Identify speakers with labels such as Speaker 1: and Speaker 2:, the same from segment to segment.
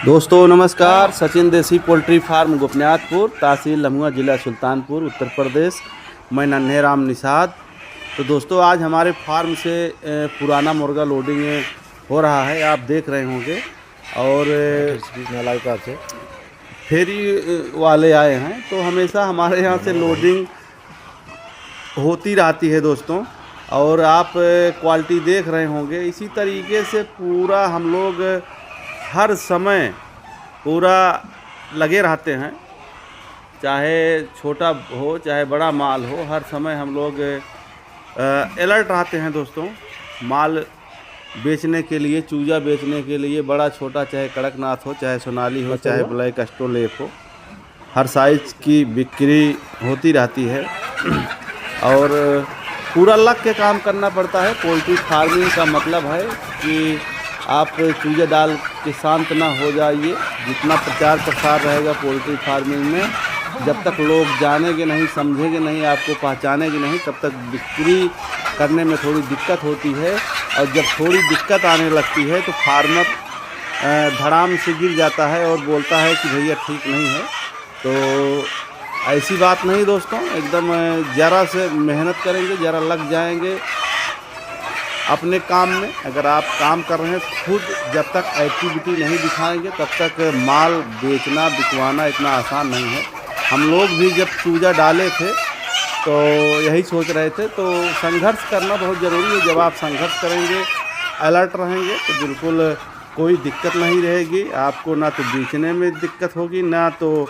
Speaker 1: दोस्तों नमस्कार। सचिन देसी पोल्ट्री फार्म गोपनीनाथपुर, तहसील लम्हुआ, ज़िला सुल्तानपुर, उत्तर प्रदेश। मैं नन्हे राम निषाद। तो दोस्तों आज हमारे फार्म से पुराना मुर्गा लोडिंग हो रहा है, आप देख रहे होंगे। और से फेरी वाले आए हैं, तो हमेशा हमारे यहाँ से लोडिंग होती रहती है दोस्तों। और आप क्वालिटी देख रहे होंगे। इसी तरीके से पूरा हम लोग हर समय पूरा लगे रहते हैं, चाहे छोटा हो चाहे बड़ा माल हो, हर समय हम लोग अलर्ट रहते हैं दोस्तों। माल बेचने के लिए, चूजा बेचने के लिए, बड़ा छोटा, चाहे कड़कनाथ हो, चाहे सोनाली हो, चाहे ब्लैक एस्ट्रोलेप हो, हर साइज़ की बिक्री होती रहती है। और पूरा लग के काम करना पड़ता है। पोल्ट्री फार्मिंग का मतलब है कि आप चूजे डाल के शांत ना हो जाइए। जितना प्रचार प्रसार रहेगा पोल्ट्री फार्मिंग में, जब तक लोग जानेंगे नहीं, समझेंगे नहीं, आपको पहचानेंगे नहीं, तब तक बिक्री करने में थोड़ी दिक्कत होती है। और जब थोड़ी दिक्कत आने लगती है तो फार्मर धड़ाम से गिर जाता है और बोलता है कि भैया ठीक नहीं है। तो ऐसी बात नहीं दोस्तों, एकदम ज़रा से मेहनत करेंगे, ज़रा लग जाएंगे अपने काम में। अगर आप काम कर रहे हैं खुद, जब तक एक्टिविटी नहीं दिखाएंगे तब तक माल बेचना बिकवाना इतना आसान नहीं है। हम लोग भी जब चूजा डाले थे तो यही सोच रहे थे। तो संघर्ष करना बहुत ज़रूरी है। जब आप संघर्ष करेंगे, अलर्ट रहेंगे, तो बिल्कुल कोई दिक्कत नहीं रहेगी आपको। ना तो बेचने में दिक्कत होगी, ना तो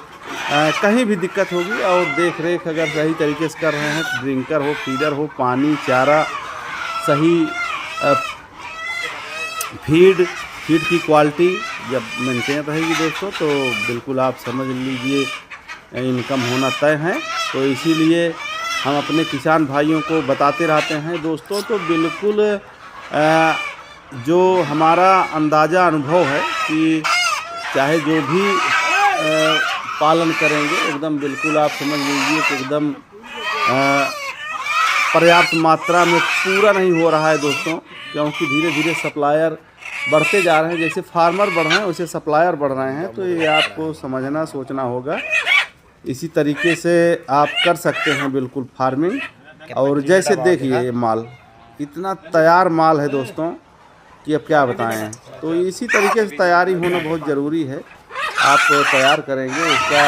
Speaker 1: कहीं भी दिक्कत होगी। और देख रेख अगर सही तरीके से कर रहे हैं, तो ड्रिंकर हो, फीडर हो, पानी, चारा, सही फीड की क्वालिटी जब मेंटेन रहेगी दोस्तों, तो बिल्कुल आप समझ लीजिए इनकम होना तय है। तो इसीलिए हम अपने किसान भाइयों को बताते रहते हैं दोस्तों। तो बिल्कुल जो हमारा अंदाज़ा अनुभव है कि चाहे जो भी पालन करेंगे, एकदम बिल्कुल आप समझ लीजिए कि एकदम पर्याप्त मात्रा में पूरा नहीं हो रहा है दोस्तों। क्योंकि धीरे धीरे सप्लायर बढ़ते जा रहे हैं, जैसे फार्मर बढ़ रहे हैं वैसे सप्लायर बढ़ रहे हैं। तो ये आपको समझना सोचना होगा। इसी तरीके से आप कर सकते हैं बिल्कुल फार्मिंग। और जैसे देखिए ये माल इतना तैयार माल है दोस्तों कि अब क्या बताएं। तो इसी तरीके से तैयारी होना बहुत ज़रूरी है। आप तैयार करेंगे, उसका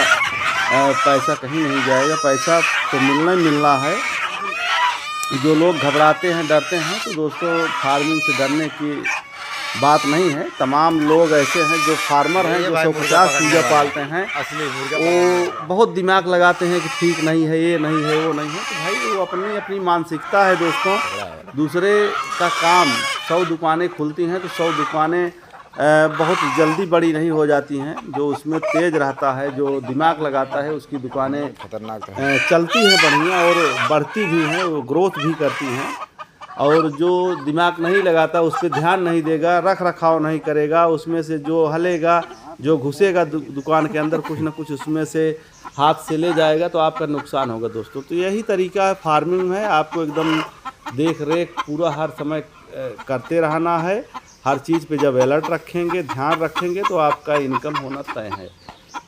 Speaker 1: पैसा कहीं नहीं जाएगा, पैसा तो मिलना ही मिलना है। जो लोग घबराते हैं, डरते हैं, तो दोस्तों फार्मिंग से डरने की बात नहीं है। तमाम लोग ऐसे हैं जो फार्मर हैं, जो 150 चूजा पालते हैं, वो बहुत दिमाग लगाते हैं कि ठीक नहीं है, ये नहीं है, वो नहीं है। तो भाई वो अपनी अपनी मानसिकता है दोस्तों। दूसरे का काम 100 दुकानें खुलती हैं तो 100 दुकानें बहुत जल्दी बड़ी नहीं हो जाती हैं। जो उसमें तेज रहता है, जो दिमाग लगाता है, उसकी दुकानें खतरनाक चलती हैं बढ़िया और बढ़ती भी हैं, वो ग्रोथ भी करती हैं। और जो दिमाग नहीं लगाता, उस पर ध्यान नहीं देगा, रख रखाव नहीं करेगा, उसमें से जो हलेगा, जो घुसेगा दुकान के अंदर, कुछ ना कुछ उसमें से हाथ से ले जाएगा, तो आपका नुकसान होगा दोस्तों। तो यही तरीका है फार्मिंग है। आपको एकदम देख रेख पूरा हर समय करते रहना है। हर चीज़ पे जब अलर्ट रखेंगे, ध्यान रखेंगे, तो आपका इनकम होना तय है।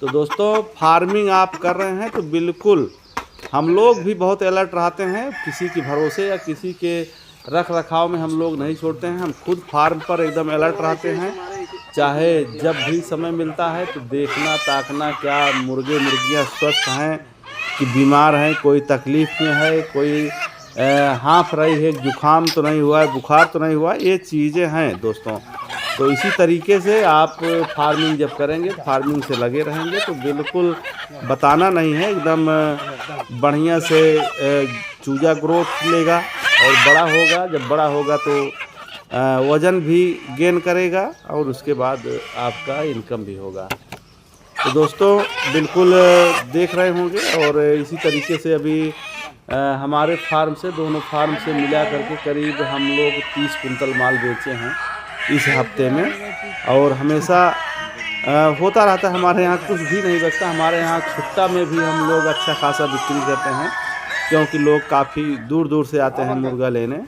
Speaker 1: तो दोस्तों फार्मिंग आप कर रहे हैं तो बिल्कुल हम लोग भी बहुत अलर्ट रहते हैं। किसी के भरोसे या किसी के रख रखाव में हम लोग नहीं छोड़ते हैं। हम खुद फार्म पर एकदम अलर्ट रहते हैं। चाहे जब भी समय मिलता है तो देखना ताकना क्या मुर्गे मुर्गियाँ स्वस्थ हैं कि बीमार हैं, कोई तकलीफ़ में है, कोई हाँफ रही है, जुखाम तो नहीं हुआ है, बुखार तो नहीं हुआ, ये चीज़ें हैं दोस्तों। तो इसी तरीके से आप फार्मिंग जब करेंगे, फार्मिंग से लगे रहेंगे, तो बिल्कुल बताना नहीं है, एकदम बढ़िया से चूजा ग्रोथ लेगा और बड़ा होगा। जब बड़ा होगा तो वज़न भी गेन करेगा और उसके बाद आपका इनकम भी होगा। तो दोस्तों बिल्कुल देख रहे होंगे। और इसी तरीके से अभी हमारे फार्म से, दोनों फार्म से मिला करके करीब हम लोग 30 कुंटल माल बेचे हैं इस हफ्ते में। और हमेशा होता रहता है, हमारे यहाँ कुछ भी नहीं बचता। हमारे यहाँ छुट्टा में भी हम लोग अच्छा खासा बिक्री करते हैं, क्योंकि लोग काफ़ी दूर दूर से आते हैं मुर्गा लेने।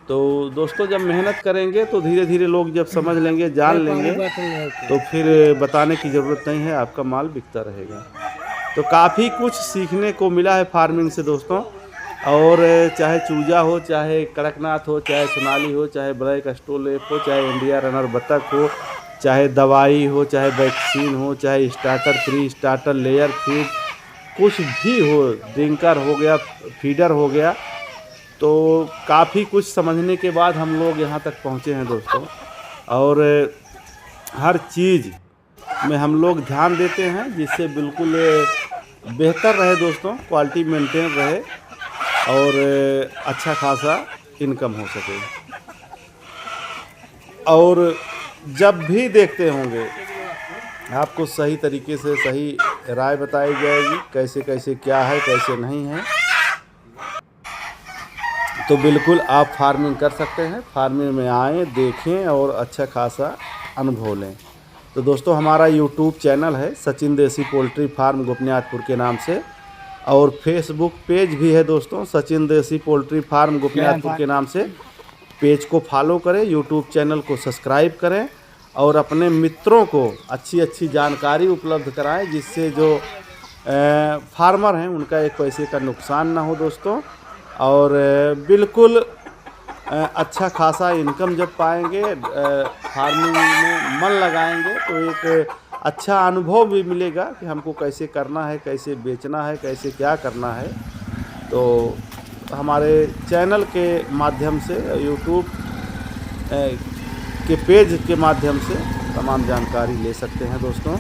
Speaker 1: तो दोस्तों जब मेहनत करेंगे तो धीरे धीरे लोग जब समझ लेंगे, जान लेंगे, तो फिर बताने की ज़रूरत नहीं है, आपका माल बिकता रहेगा। तो काफ़ी कुछ सीखने को मिला है फार्मिंग से दोस्तों। और चाहे चूजा हो, चाहे कड़कनाथ हो, चाहे सोनाली हो, चाहे ब्लैक स्टोलेप हो, चाहे इंडिया रनर बतख हो, चाहे दवाई हो, चाहे वैक्सीन हो, चाहे starter pre starter layer feed, कुछ भी हो, ड्रिंकर हो गया, फीडर हो गया, तो काफ़ी कुछ समझने के बाद हम लोग यहाँ तक पहुँचे हैं दोस्तों। और हर चीज़ में हम लोग ध्यान देते हैं जिससे बिल्कुल बेहतर रहे दोस्तों, क्वालिटी मेंटेन रहे और अच्छा खासा इनकम हो सके। और जब भी देखते होंगे आपको सही तरीके से सही राय बताई जाएगी, कैसे कैसे क्या है, कैसे नहीं है, तो बिल्कुल आप फार्मिंग कर सकते हैं। फार्मिंग में आएँ, देखें और अच्छा खासा अनुभव लें। तो दोस्तों हमारा यूट्यूब चैनल है सचिन देसी पोल्ट्री फार्म गोपनीनाथपुर के नाम से, और फेसबुक पेज भी है दोस्तों सचिन देसी पोल्ट्री फार्म गोपनीनाथपुर के नाम से। पेज को फॉलो करें, यूट्यूब चैनल को सब्सक्राइब करें और अपने मित्रों को अच्छी अच्छी जानकारी उपलब्ध कराएं, जिससे जो फार्मर हैं उनका एक पैसे का नुकसान ना हो दोस्तों। और बिल्कुल अच्छा खासा इनकम जब पाएंगे, फार्मिंग में मन लगाएंगे, तो एक अच्छा अनुभव भी मिलेगा कि हमको कैसे करना है, कैसे बेचना है, कैसे क्या करना है। तो हमारे चैनल के माध्यम से, यूट्यूब के पेज के माध्यम से तमाम जानकारी ले सकते हैं दोस्तों।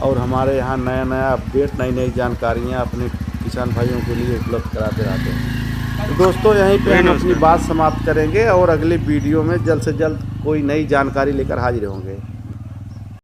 Speaker 1: और हमारे यहाँ नया नया अपडेट, नई नई जानकारियाँ अपने किसान भाइयों के लिए उपलब्ध कराते रहते हैं। तो दोस्तों यहीं पे हम अपनी बात समाप्त करेंगे और अगले वीडियो में जल्द से जल्द कोई नई जानकारी लेकर हाजिर होंगे।